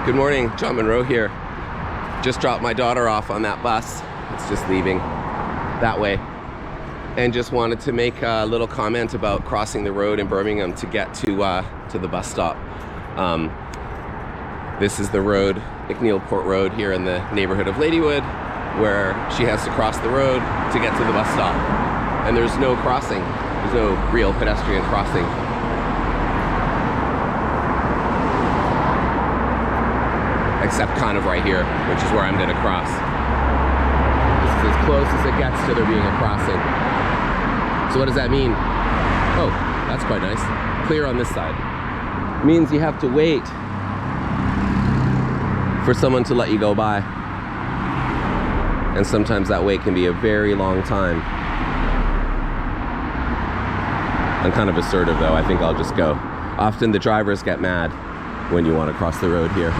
Good morning, John Monroe here. Just dropped my daughter off on that bus. It's just leaving that way. And just wanted to make a little comment about crossing the road in Birmingham to get to the bus stop. This is the road, Icknield Port Road, here in the neighborhood of Ladywood, where she has to cross the road to get to the bus stop. And there's no crossing. There's no real pedestrian crossing. Except kind of right here, which is where I'm going to cross. This is as close as it gets to there being a crossing. So what does that mean? Oh, that's quite nice. Clear on this side. It means you have to wait for someone to let you go by. And sometimes that wait can be a very long time. I'm kind of assertive though. I think I'll just go. Often the drivers get mad when you want to cross the road here.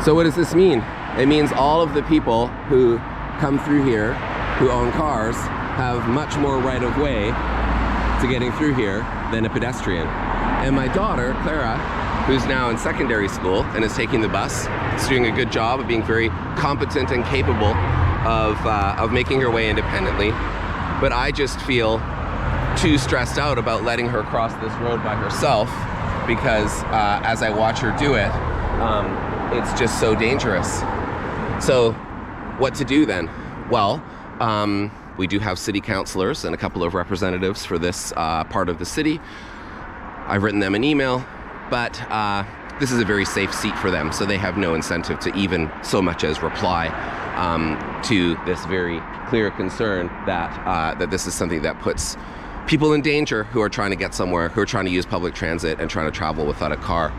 So what does this mean? It means all of the people who come through here, who own cars, have much more right of way to getting through here than a pedestrian. And my daughter, Clara, who's now in secondary school and is taking the bus, is doing a good job of being very competent and capable of making her way independently. But I just feel too stressed out about letting her cross this road by herself because as I watch her do it, it's just so dangerous. So what to do then? Well, we do have city councilors and a couple of representatives for this part of the city. I've written them an email, but this is a very safe seat for them, so they have no incentive to even so much as reply to this very clear concern that this is something that puts people in danger who are trying to get somewhere, who are trying to use public transit and trying to travel without a car.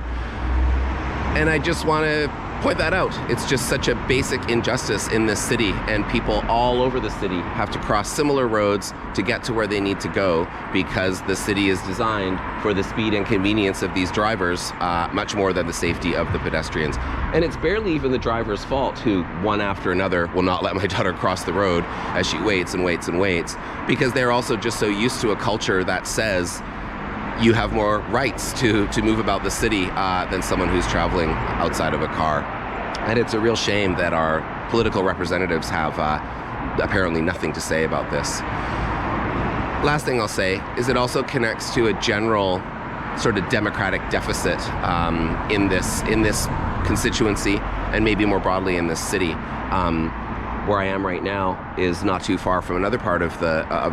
And I just want to point that out. It's just such a basic injustice in this city, and people all over the city have to cross similar roads to get to where they need to go because the city is designed for the speed and convenience of these drivers much more than the safety of the pedestrians. And it's barely even the driver's fault who, one after another, will not let my daughter cross the road as she waits and waits and waits, because they're also just so used to a culture that says you have more rights to move about the city than someone who's traveling outside of a car. And it's a real shame that our political representatives have apparently nothing to say about this. Last thing I'll say is it also connects to a general sort of democratic deficit in this constituency and maybe more broadly in this city. Where I am right now is not too far from another part of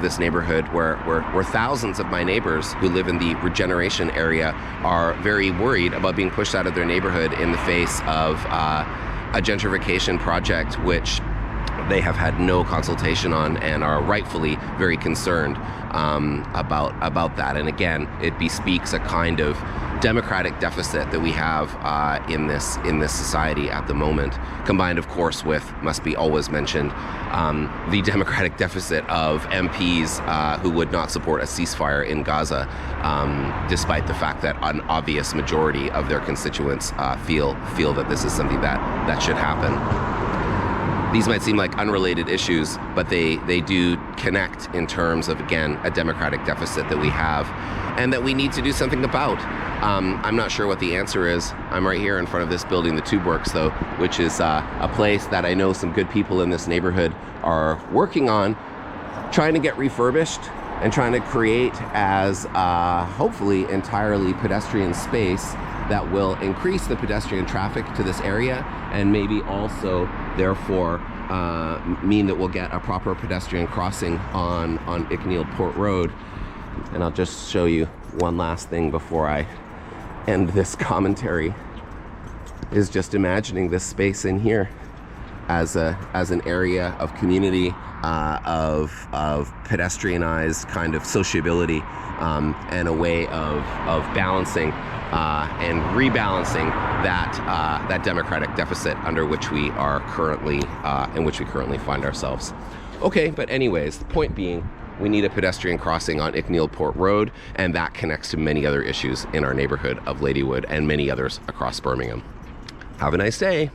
this neighborhood where thousands of my neighbors who live in the regeneration area are very worried about being pushed out of their neighborhood in the face of a gentrification project which they have had no consultation on and are rightfully very concerned about that. And again, it bespeaks a kind of democratic deficit that we have in this society at the moment, combined of course with, must be always mentioned, the democratic deficit of MPs who would not support a ceasefire in Gaza, despite the fact that an obvious majority of their constituents feel that this is something that should happen. These might seem like unrelated issues, but they do connect in terms of, again, a democratic deficit that we have and that we need to do something about. I'm not sure what the answer is. I'm right here in front of this building, the Tube Works, though, which is a place that I know some good people in this neighborhood are working on, trying to get refurbished and trying to create as hopefully entirely pedestrian space that will increase the pedestrian traffic to this area and maybe also, therefore, mean that we'll get a proper pedestrian crossing on Icknield Port Road. And I'll just show you one last thing before I end this commentary, is just imagining this space in here as an area of community, of pedestrianized kind of sociability, and a way of balancing and rebalancing that democratic deficit under which we are currently find ourselves. Okay, but anyways, the point being, we need a pedestrian crossing on Icknield Port Road, and that connects to many other issues in our neighborhood of Ladywood and many others across Birmingham. Have a nice day.